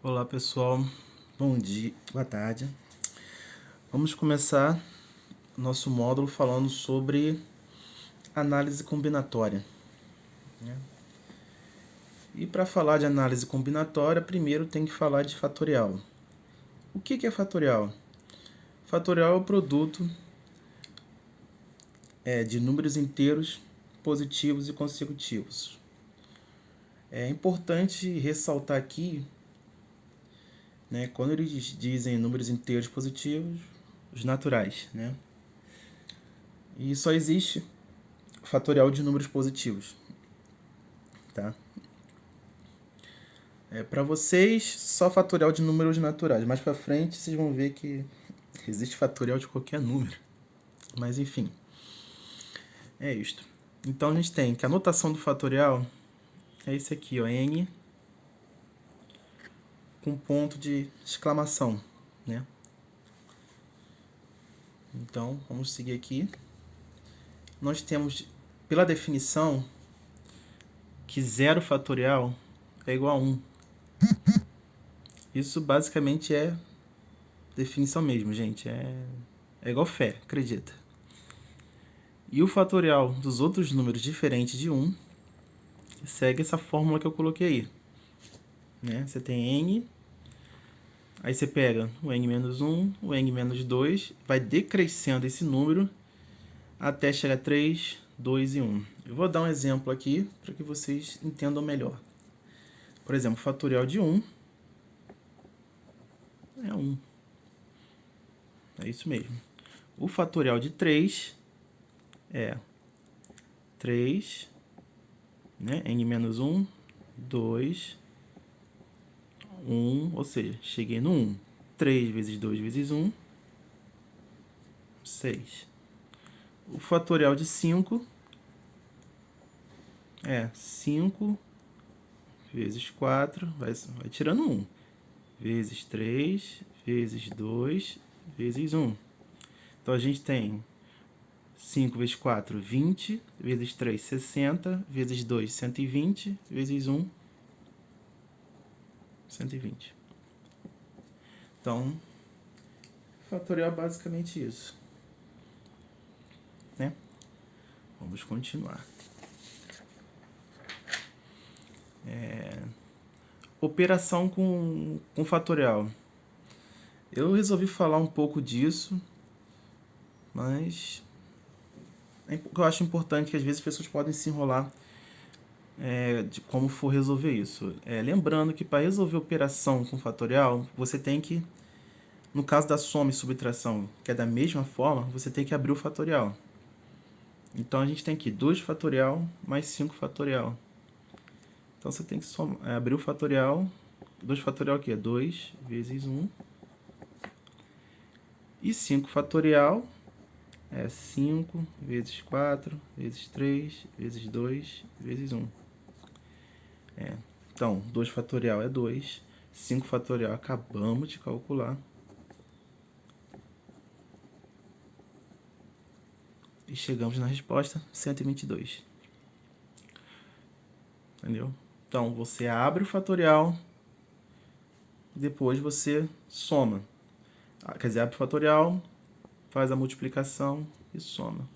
Olá pessoal, bom dia, boa tarde. Vamos começar nosso módulo falando sobre análise combinatória, né? E para falar de análise combinatória, primeiro tem que falar de fatorial. O que é fatorial? Fatorial é o produto de números inteiros positivos e consecutivos. É importante ressaltar aqui, né, quando eles dizem números inteiros positivos, os naturais, né? E só existe fatorial de números positivos, tá? Para vocês, só fatorial de números naturais. Mais para frente, vocês vão ver que existe fatorial de qualquer número. Mas enfim, é isto. Então a gente tem que a notação do fatorial é esse aqui, ó, n com ponto de exclamação, né? Então, vamos seguir aqui. Nós temos, pela definição, que 0 fatorial é igual a 1. Isso basicamente é definição mesmo, gente. É igual fé, acredita. E o fatorial dos outros números diferentes de 1 segue essa fórmula que eu coloquei aí, né? Você tem n, aí você pega o n-1, o n-2, vai decrescendo esse número até chegar a 3, 2 e 1. Eu vou dar um exemplo aqui para que vocês entendam melhor. Por exemplo, o fatorial de 1 é 1. É isso mesmo. O fatorial de 3 é 3, né? n-1, 2, 1, ou seja, cheguei no 1. 3 vezes 2 vezes 1, 6. O fatorial de 5 é 5 vezes 4, vai tirando 1, vezes 3, vezes 2, vezes 1. Então, a gente tem 5 vezes 4, 20, vezes 3, 60, vezes 2, 120, vezes 1, 120. Então, fatorial é basicamente isso, né? Vamos continuar. Operação com fatorial. Eu resolvi falar um pouco disso, mas eu acho importante que às vezes as pessoas podem se enrolar de como for resolver isso. Lembrando que para resolver operação com fatorial, você tem que, no caso da soma e subtração, que é da mesma forma, você tem que abrir o fatorial. Então a gente tem aqui 2 fatorial mais 5 fatorial. Então você tem que abrir o fatorial. 2 fatorial aqui é 2 vezes 1. E 5 fatorial é 5 vezes 4 vezes 3 vezes 2 vezes 1. Então, 2 fatorial é 2. 5 fatorial acabamos de calcular. E chegamos na resposta 122. Entendeu? Então, você abre o fatorial, depois você soma. Quer dizer, abre o fatorial, faz a multiplicação e soma.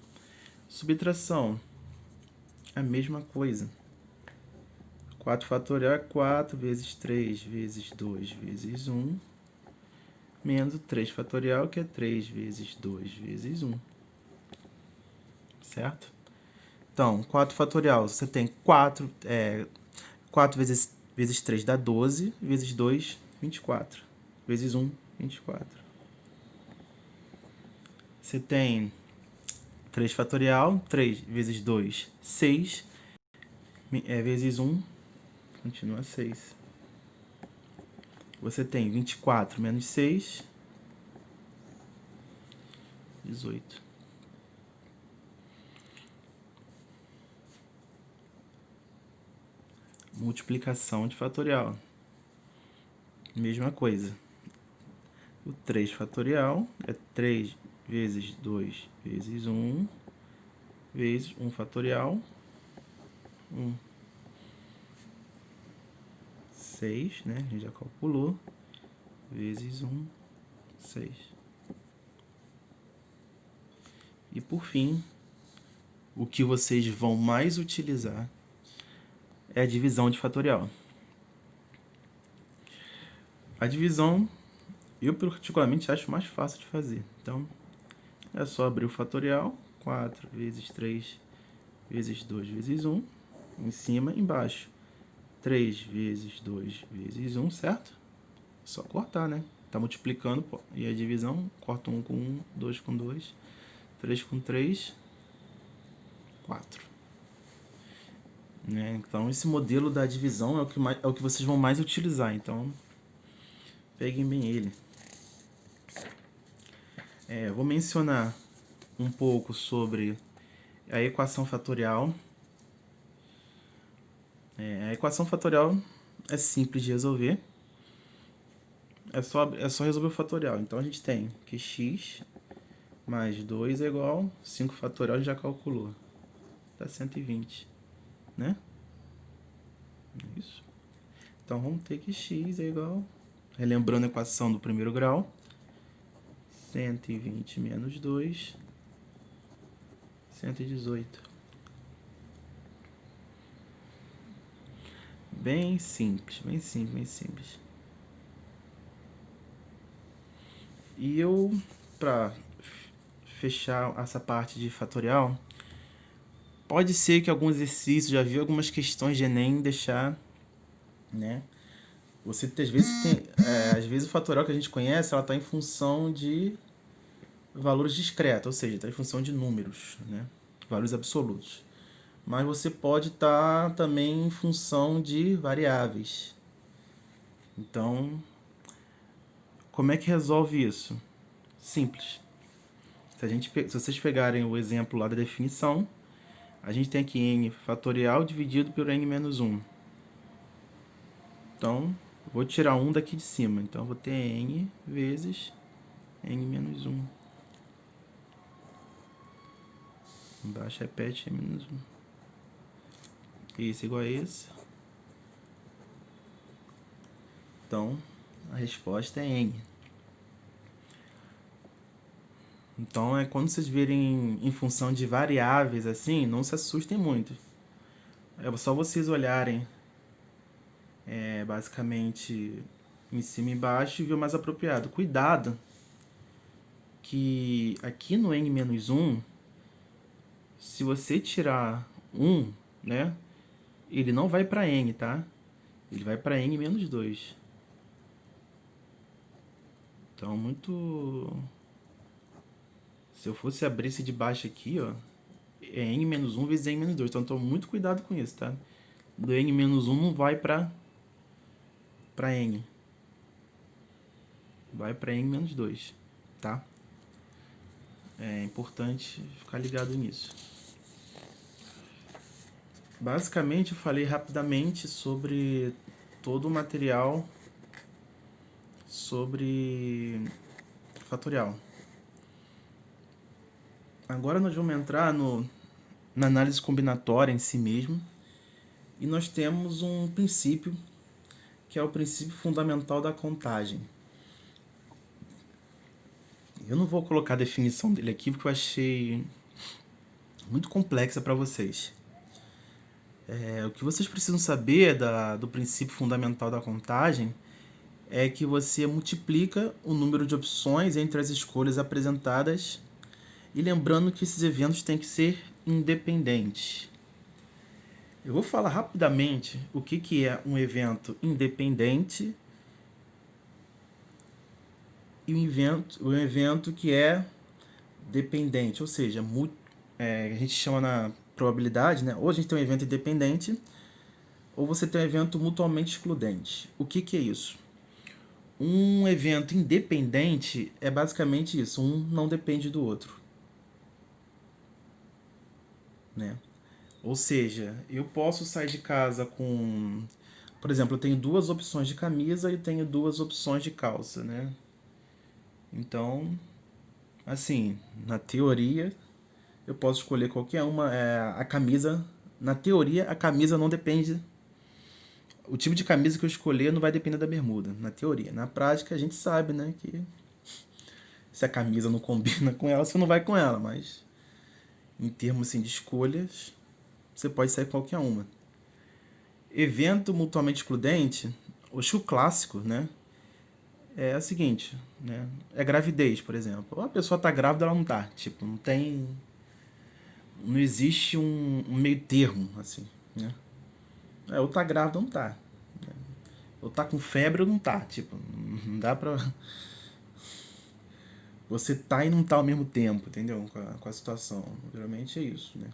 Subtração, a mesma coisa. 4 fatorial é 4 vezes 3 vezes 2 vezes 1, menos o 3 fatorial, que é 3 vezes 2 vezes 1. Certo? Então, 4 fatorial, você tem 4 vezes 3 dá 12, vezes 2, 24. Vezes 1, 24. Você tem 3 fatorial, 3 vezes 2, 6, vezes 1, continua 6. Você tem 24 menos 6, 18. Multiplicação de fatorial. Mesma coisa. O 3 fatorial é 3 vezes 2 vezes 1, vezes 1 fatorial, 1. 6, né? A gente já calculou. Vezes 1, 6. E por fim, o que vocês vão mais utilizar é a divisão de fatorial. A divisão, eu particularmente acho mais fácil de fazer. Então, é só abrir o fatorial. 4 vezes 3 vezes 2 vezes 1. Em cima e embaixo. 3 vezes 2 vezes 1, certo? Só cortar, né? Tá multiplicando, pô. E a divisão, corta 1 com 1, 2 com 2, 3 com 3, 4. Né? Então, esse modelo da divisão é o que vocês vão mais utilizar. Então, peguem bem ele. Vou mencionar um pouco sobre a equação fatorial. A equação fatorial é simples de resolver. É só resolver o fatorial. Então, a gente tem que x mais 2 é igual 5 fatorial, a gente já calculou. Dá 120, né? Isso. Então, vamos ter que x é igual, relembrando a equação do primeiro grau, 120 menos 2, 118. Bem simples, bem simples, bem simples. E eu, para fechar essa parte de fatorial, pode ser que algum exercício, já vi algumas questões de Enem deixar, né? Você às vezes tem, às vezes o fatorial que a gente conhece, ela está em função de valores discretos, ou seja, está em função de números, né? Valores absolutos. Mas você pode estar também em função de variáveis. Então, como é que resolve isso? Simples. Se vocês pegarem o exemplo lá da definição, a gente tem aqui n fatorial dividido por n menos 1. Então, vou tirar 1 daqui de cima. Então, vou ter n vezes n menos 1. Embaixo repete n menos 1. Isso igual a esse. Então, a resposta é n. Então, quando vocês virem em função de variáveis assim, não se assustem muito. É só vocês olharem basicamente em cima e embaixo e ver o mais apropriado. Cuidado que aqui no n-1, se você tirar 1, né, ele não vai para n, tá? Ele vai para n-2. Então, se eu fosse abrir esse de baixo aqui, ó, é n-1 vezes n-2. Então, tome muito cuidado com isso, tá? Do n-1 não vai para n. Vai para n-2, tá? É importante ficar ligado nisso. Basicamente, eu falei rapidamente sobre todo o material sobre fatorial. Agora nós vamos entrar na análise combinatória em si mesmo. E nós temos um princípio, que é o princípio fundamental da contagem. Eu não vou colocar a definição dele aqui, porque eu achei muito complexa para vocês. O que vocês precisam saber do princípio fundamental da contagem é que você multiplica o número de opções entre as escolhas apresentadas, e lembrando que esses eventos têm que ser independentes. Eu vou falar rapidamente o que é um evento independente e um evento que é dependente, ou seja, a gente chama na probabilidade, né? Ou a gente tem um evento independente, ou você tem um evento mutuamente excludente. O que é isso? Um evento independente é basicamente isso, um não depende do outro, né? Ou seja, eu posso sair de casa com... Por exemplo, eu tenho 2 opções de camisa e tenho 2 opções de calça, né? Então, assim, na teoria, eu posso escolher qualquer uma. A camisa, na teoria, a camisa não depende... o tipo de camisa que eu escolher não vai depender da bermuda, na teoria. Na prática, a gente sabe, né, que se a camisa não combina com ela, você não vai com ela, mas em termos assim, de escolhas, você pode sair com qualquer uma. Evento mutuamente excludente, o clássico, né, é o seguinte, né, é gravidez, por exemplo. Ou a pessoa tá grávida, ela não tá, tipo, não existe um meio termo, assim, né. Ou tá grávida ou não tá. Ou tá com febre ou não tá, tipo, não dá pra... Você tá e não tá ao mesmo tempo, entendeu? Com a situação. Geralmente é isso, né?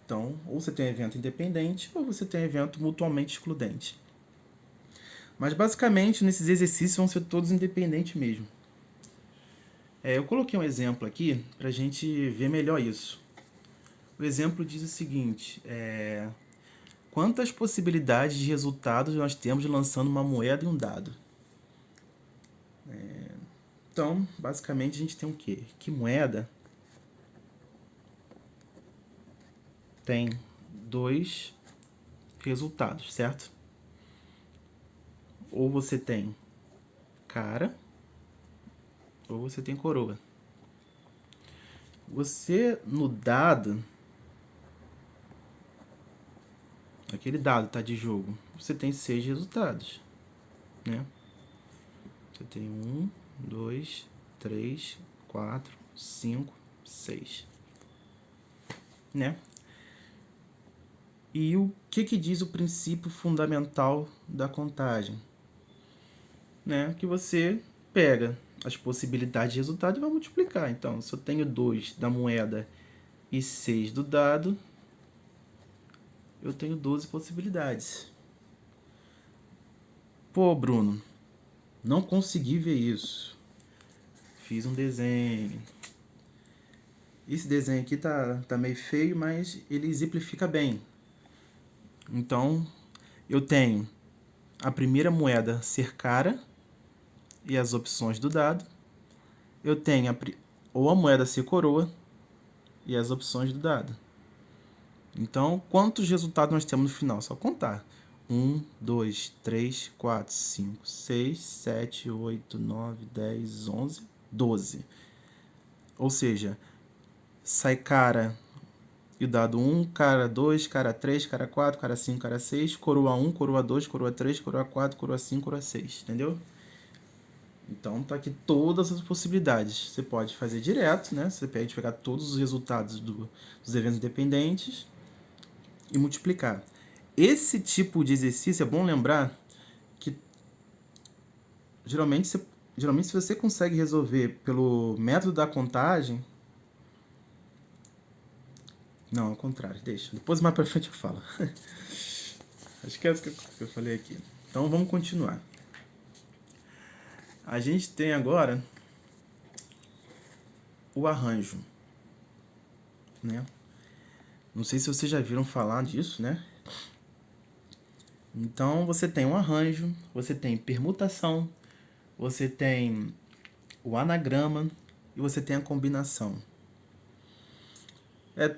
Então, ou você tem evento independente, ou você tem evento mutuamente excludente. Mas, basicamente, nesses exercícios vão ser todos independentes mesmo. Eu coloquei um exemplo aqui pra gente ver melhor isso. O exemplo diz o seguinte, quantas possibilidades de resultados nós temos lançando uma moeda e um dado? Então, basicamente, a gente tem o quê? Que moeda tem 2 resultados, certo? Ou você tem cara, ou você tem coroa. Você, no dado, aquele dado tá de jogo, você tem 6 resultados, né? Você tem 1, 2, 3, 4, 5, 6, né? E o que diz o princípio fundamental da contagem? Né? Que você pega as possibilidades de resultado e vai multiplicar. Então, se eu tenho 2 da moeda e 6 do dado, eu tenho 12 possibilidades. Pô, Bruno, não consegui ver isso. Fiz um desenho. Esse desenho aqui tá meio feio, mas ele exemplifica bem. Então, eu tenho a primeira moeda ser cara e as opções do dado. Eu tenho ou a moeda ser coroa e as opções do dado. Então, quantos resultados nós temos no final? Só contar. 1, 2, 3, 4, 5, 6, 7, 8, 9, 10, 11, 12. Ou seja, sai cara e o dado 1, cara 2, cara 3, cara 4, cara 5, cara 6, coroa 1, coroa 2, coroa 3, coroa 4, coroa 5, coroa 6. Entendeu? Então tá aqui todas as possibilidades. Você pode fazer direto, né? Você pode pegar todos os resultados dos eventos independentes e multiplicar. Esse tipo de exercício é bom lembrar que geralmente se você consegue resolver pelo método da contagem... Não, ao contrário, deixa. Depois mais pra frente eu falo. Acho que é isso que eu falei aqui. Então vamos continuar. A gente tem agora o arranjo, né? Não sei se vocês já viram falar disso, né? Então você tem um arranjo, você tem permutação, você tem o anagrama e você tem a combinação.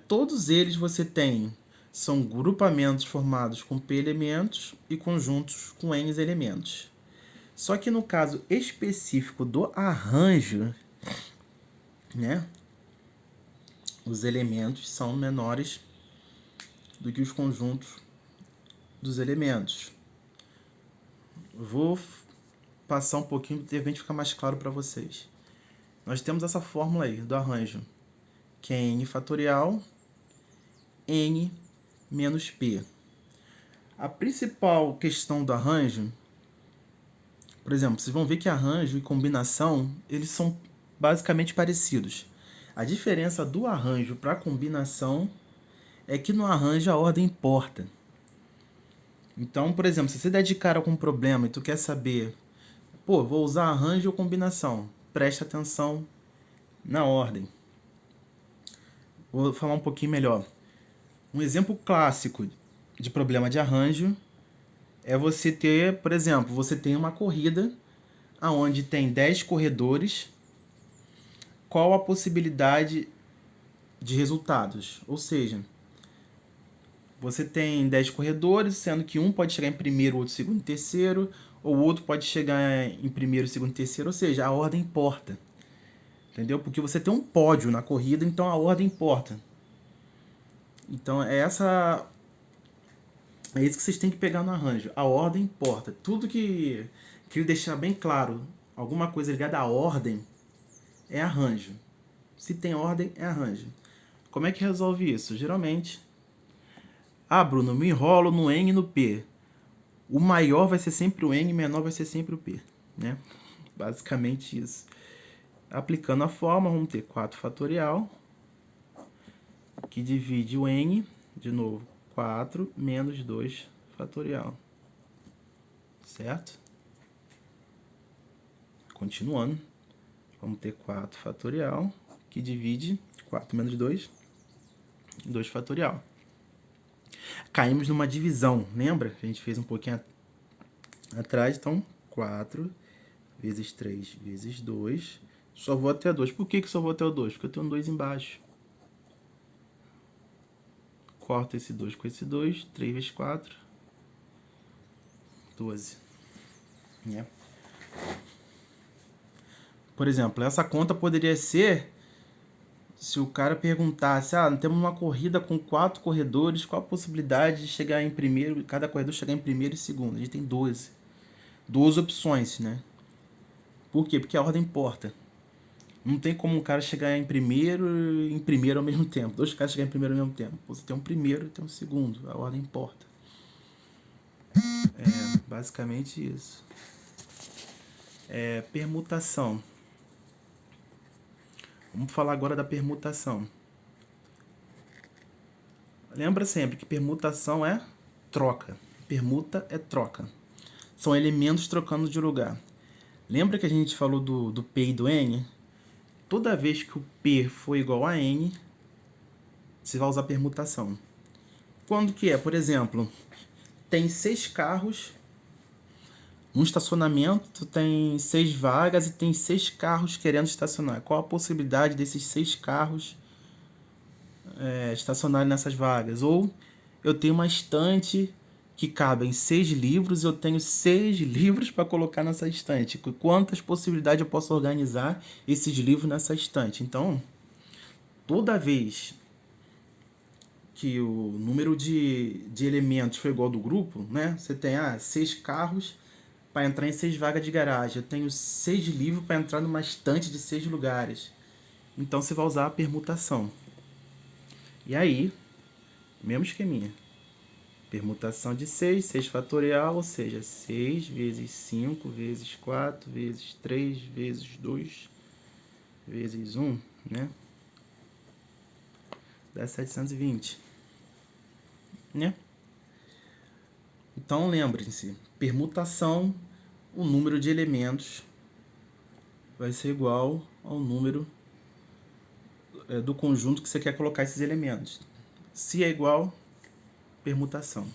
Todos eles você tem, são grupamentos formados com P elementos e conjuntos com N elementos. Só que no caso específico do arranjo, né, os elementos são menores do que os conjuntos dos elementos. Vou passar um pouquinho, de repente ficar mais claro para vocês. Nós temos essa fórmula aí do arranjo, que é N fatorial, N menos P. A principal questão do arranjo, por exemplo, vocês vão ver que arranjo e combinação, eles são basicamente parecidos. A diferença do arranjo para a combinação é que no arranjo a ordem importa. Então, por exemplo, se você der de cara com um problema e tu quer saber, vou usar arranjo ou combinação, preste atenção na ordem. Vou falar um pouquinho melhor. Um exemplo clássico de problema de arranjo é você ter, por exemplo, você tem uma corrida onde tem 10 corredores, qual a possibilidade de resultados? Ou seja, você tem 10 corredores, sendo que um pode chegar em primeiro, outro segundo e terceiro, ou o outro pode chegar em primeiro, segundo e terceiro, ou seja, a ordem importa. Entendeu? Porque você tem um pódio na corrida, então a ordem importa. Então é isso que vocês têm que pegar no arranjo. A ordem importa. Tudo que queria deixar bem claro, alguma coisa ligada à ordem é arranjo. Se tem ordem, é arranjo. Como é que resolve isso? Geralmente, Bruno, me enrolo no N e no P. O maior vai ser sempre o N, o menor vai ser sempre o P, né? Basicamente isso. Aplicando a forma, vamos ter 4 fatorial, que divide o N, de novo, 4 menos 2 fatorial. Certo? Continuando, vamos ter 4 fatorial, que divide 4 menos 2, 2 fatorial. Caímos numa divisão, lembra? A gente fez um pouquinho atrás, então 4 vezes 3 vezes 2, só vou até 2. Por que só vou até o 2? Porque eu tenho um 2 embaixo. Corta esse 2 com esse 2, 3 vezes 4, 12. Né? Por exemplo, essa conta poderia ser se o cara perguntasse, temos uma corrida com 4 corredores, qual a possibilidade de chegar em primeiro, cada corredor chegar em primeiro e segundo? A gente tem 12. 12 opções, né? Por quê? Porque a ordem importa. Não tem como um cara chegar em primeiro ao mesmo tempo. 2 caras chegarem em primeiro ao mesmo tempo. Você tem um primeiro e tem um segundo. A ordem importa. É basicamente isso. Permutação. Vamos falar agora da permutação. Lembra sempre que permutação é troca. Permuta é troca. São elementos trocando de lugar. Lembra que a gente falou do P e do N? Toda vez que o P for igual a N, você vai usar permutação. Quando que é? Por exemplo, tem 6 carros, um estacionamento tem 6 vagas e tem 6 carros querendo estacionar. Qual a possibilidade desses 6 carros estacionarem nessas vagas? Ou eu tenho uma estante que cabem 6 livros e eu tenho 6 livros para colocar nessa estante. Quantas possibilidades eu posso organizar esses livros nessa estante? Então, toda vez que o número de elementos for igual ao do grupo, né? Você tem 6 carros para entrar em 6 vagas de garagem. Eu tenho 6 livros para entrar numa estante de 6 lugares. Então você vai usar a permutação. E aí, mesmo esqueminha. Permutação de 6, 6 fatorial, ou seja, 6 vezes 5 vezes 4 vezes 3 vezes 2 vezes 1, né? Dá 720. Né? Então lembrem-se, permutação, o número de elementos vai ser igual ao número do conjunto que você quer colocar esses elementos. Se é igual, permutação.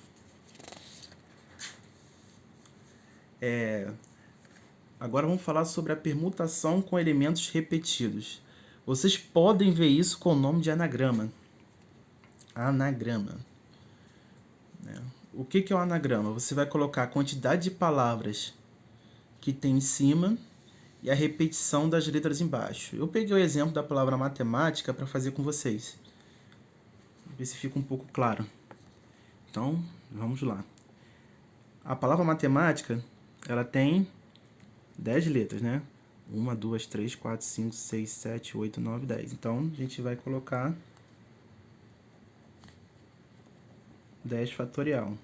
Agora vamos falar sobre a permutação com elementos repetidos. Vocês podem ver isso com o nome de anagrama. Anagrama. O que é o anagrama? Você vai colocar a quantidade de palavras que tem em cima e a repetição das letras embaixo. Eu peguei o exemplo da palavra matemática para fazer com vocês. Ver se fica um pouco claro. Então, vamos lá. A palavra matemática, ela tem 10 letras, né? 1, 2, 3, 4, 5, 6, 7, 8, 9, 10. Então, a gente vai colocar 10 fatorial.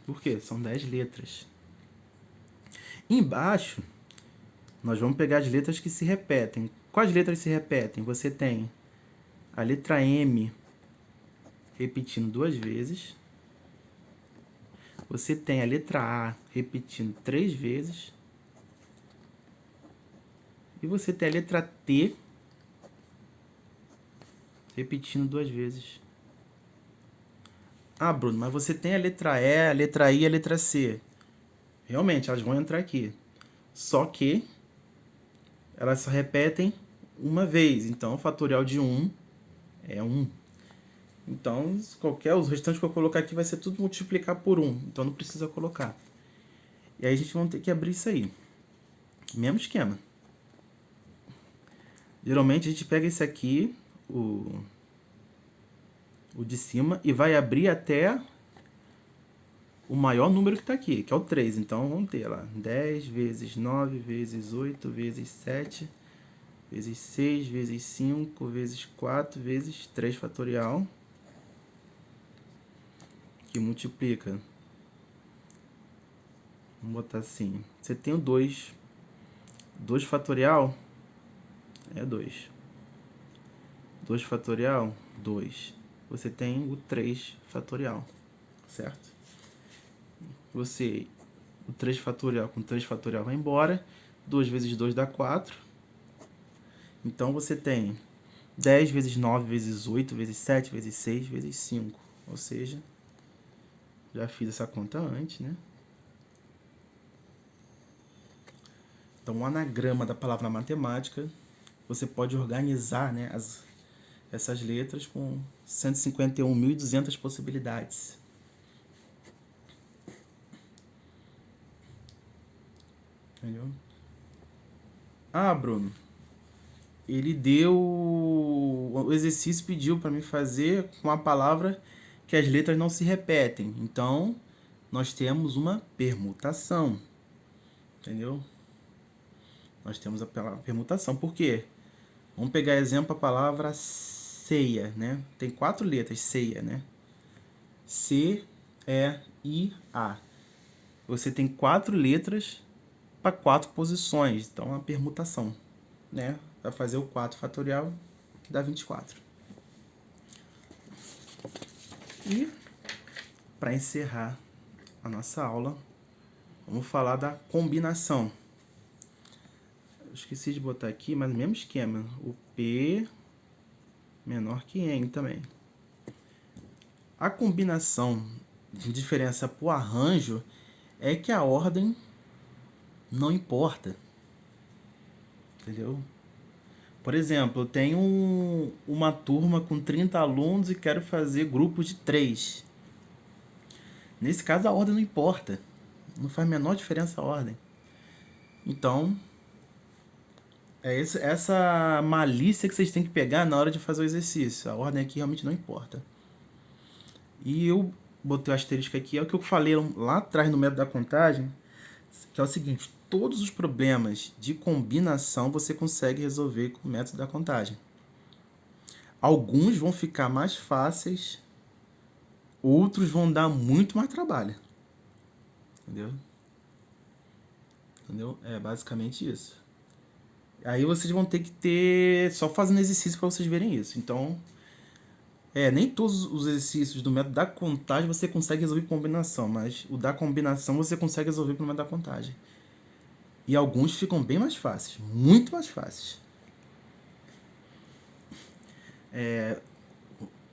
Por quê? São 10 letras. Embaixo, nós vamos pegar as letras que se repetem. Quais letras se repetem? Você tem a letra M repetindo 2 vezes. Você tem a letra A repetindo 3 vezes. E você tem a letra T repetindo 2 vezes. Bruno, mas você tem a letra E, a letra I e a letra C. Realmente, elas vão entrar aqui. Só que elas só repetem uma vez. Então, o fatorial de 1 é 1. Então, os restantes que eu colocar aqui vai ser tudo multiplicar por 1. Então, não precisa colocar. E aí, a gente vai ter que abrir isso aí. Mesmo esquema. Geralmente, a gente pega esse aqui, o de cima, e vai abrir até o maior número que está aqui, que é o 3. Então, vamos ter lá 10 vezes 9 vezes 8 vezes 7 vezes 6 vezes 5 vezes 4 vezes 3 fatorial, que multiplica. Vamos botar assim. Você tem o 2. 2 fatorial é 2. 2 fatorial, 2. Você tem o 3 fatorial, certo? O 3 fatorial com 3 fatorial vai embora. 2 vezes 2 dá 4. Então, você tem 10 vezes 9 vezes 8 vezes 7 vezes 6 vezes 5. Ou seja, já fiz essa conta antes, né? Então, o anagrama da palavra matemática, você pode organizar, né, essas letras com 151.200 possibilidades. Entendeu? Ah, Bruno, ele deu... O exercício pediu para mim fazer com a palavra que as letras não se repetem. Então, nós temos uma permutação. Entendeu? Nós temos a permutação. Por quê? Vamos pegar exemplo a palavra ceia, né? Tem 4 letras, ceia, né? C, E, I, A. Você tem 4 letras para 4 posições. Então, é uma permutação, né? Vai fazer o 4 fatorial, que dá 24. E, para encerrar a nossa aula, vamos falar da combinação. Eu esqueci de botar aqui, mas o mesmo esquema. O P menor que N também. A combinação de diferença por arranjo é que a ordem não importa. Entendeu? Por exemplo, eu tenho uma turma com 30 alunos e quero fazer grupos de 3. Nesse caso, a ordem não importa. Não faz a menor diferença a ordem. Então, é essa malícia que vocês têm que pegar na hora de fazer o exercício. A ordem aqui realmente não importa. E eu botei o asterisco aqui, é o que eu falei lá atrás no método da contagem, que é o seguinte: todos os problemas de combinação você consegue resolver com o método da contagem. Alguns vão ficar mais fáceis, outros vão dar muito mais trabalho. Entendeu? É basicamente isso. Aí vocês vão ter que ter... só fazendo exercício para vocês verem isso. Então, nem todos os exercícios do método da contagem você consegue resolver com combinação, mas o da combinação você consegue resolver pelo método da contagem. E alguns ficam bem mais fáceis, muito mais fáceis.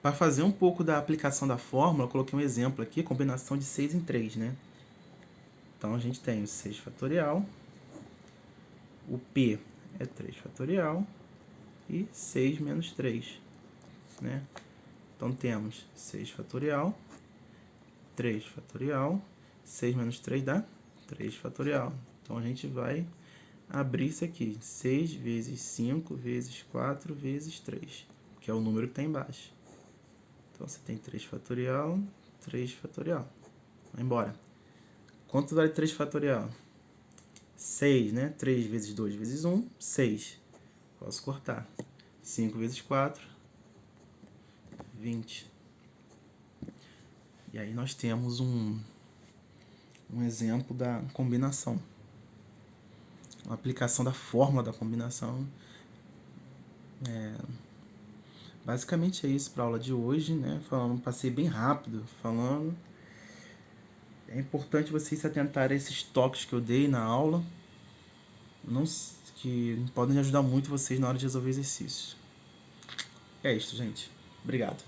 Para fazer um pouco da aplicação da fórmula, eu coloquei um exemplo aqui, combinação de 6 em 3, né? Então, a gente tem o 6 fatorial, o P é 3 fatorial e 6 menos 3, né? Então, temos 6 fatorial, 3 fatorial, 6 menos 3 dá 3 fatorial. Então, a gente vai abrir isso aqui, 6 vezes 5 vezes 4 vezes 3, que é o número que está embaixo. Então, você tem 3 fatorial, 3 fatorial. Vai embora. Quanto vale 3 fatorial? 6, né? 3 vezes 2 vezes 1, 6. Posso cortar. 5 vezes 4, 20. E aí nós temos um exemplo da combinação. Uma aplicação da fórmula da combinação. Basicamente é isso para a aula de hoje, né? Passei bem rápido falando. É importante vocês se atentarem a esses toques que eu dei na aula, que podem ajudar muito vocês na hora de resolver exercícios. É isso, gente. Obrigado.